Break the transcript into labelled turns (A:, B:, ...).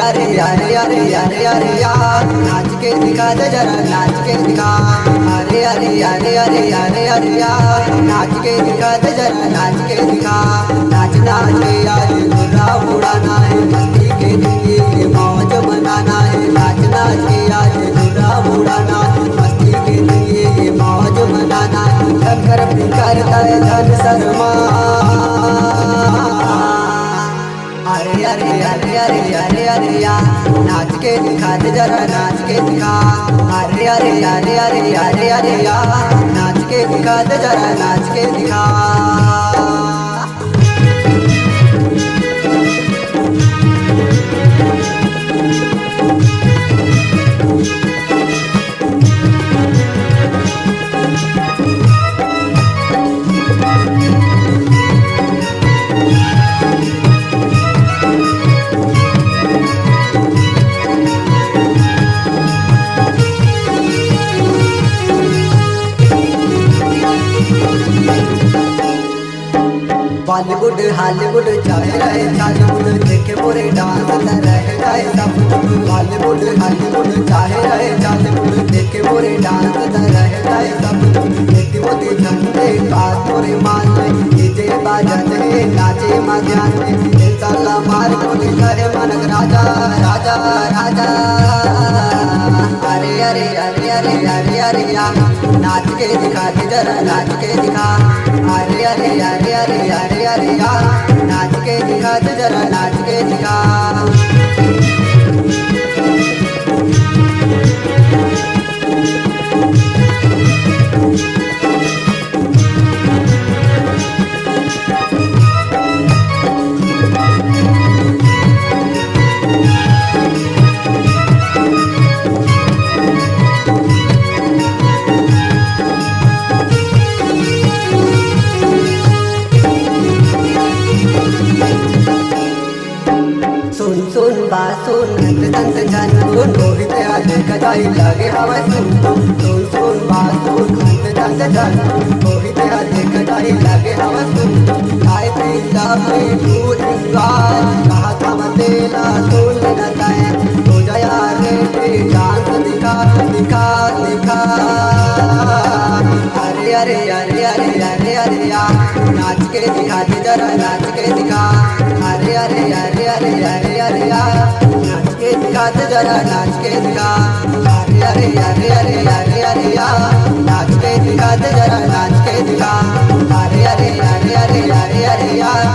A: अरे अरे अरे अरे अरे यार नाच के दिखा दे जरा नाच के दिखा। अरे अरे अरे अरे अरे अरे यार नाच के दिखा दे जरा नाच के दिखा। नाच नाच के यार गुर्रा उड़ाना है मस्ती के लिए मौज मनाना है। नाच नाच के यार गुर्रा उड़ाना है मस्ती के लिए मौज मनाना है। शंकर करता है धन शर्मा। अरे अरे अरे अरे अरे अरे यार नाच के दिखा दे जरा नाच के दिखा। अरे अरे अरे अरे अरे अरे यार नाच के दिखा दे जरा नाच के दिखा। बॉलीवुड हॉलीवुड चाहे रहे बॉलीवुड देखे मोरे डांस रह जाए सब। बॉलीवुड हॉलीवुड चाहे रहे बॉलीवुड देखे मोरे डांस रह जाए सब। खेती मोती झंडे बात मोरे मान डीजे बाजते नाचे मजाने साला मार बोले करे मनक राजा राजा राजा। अरे अरे अरे अरे अरे अरे यार नाच के दिखा दे जरा नाच के दिखा। अरे अरे अरे अरे अरे अरे यार नाच के दिखा दे जरा नाच के दिखा। सुन सुन बात सुन नंद तंत जन सुन मोहित आले कदाई लगे हवा सुन। सुन सुन बात सुन नंद तंत जन मोहित आले कदाई लगे हवा सुन। आए पिता में तू इंगार कहा था मतेला सुन न जाए तो जया रे डांस दिखा दिखा दिखा। अरे अरे अरे अरे अरे अरे यार नाच के दिखा दे जरा नाच के दिखा। अरे अरे अरे अरे अरे अरे यार नाच के दिखा दे जरा नाच के दिखा। अरे अरे अरे अरे अरे अरे यार नाच के दिखा दे जरा नाच के दिखा। अरे अरे अरे अरे अरे अरे यार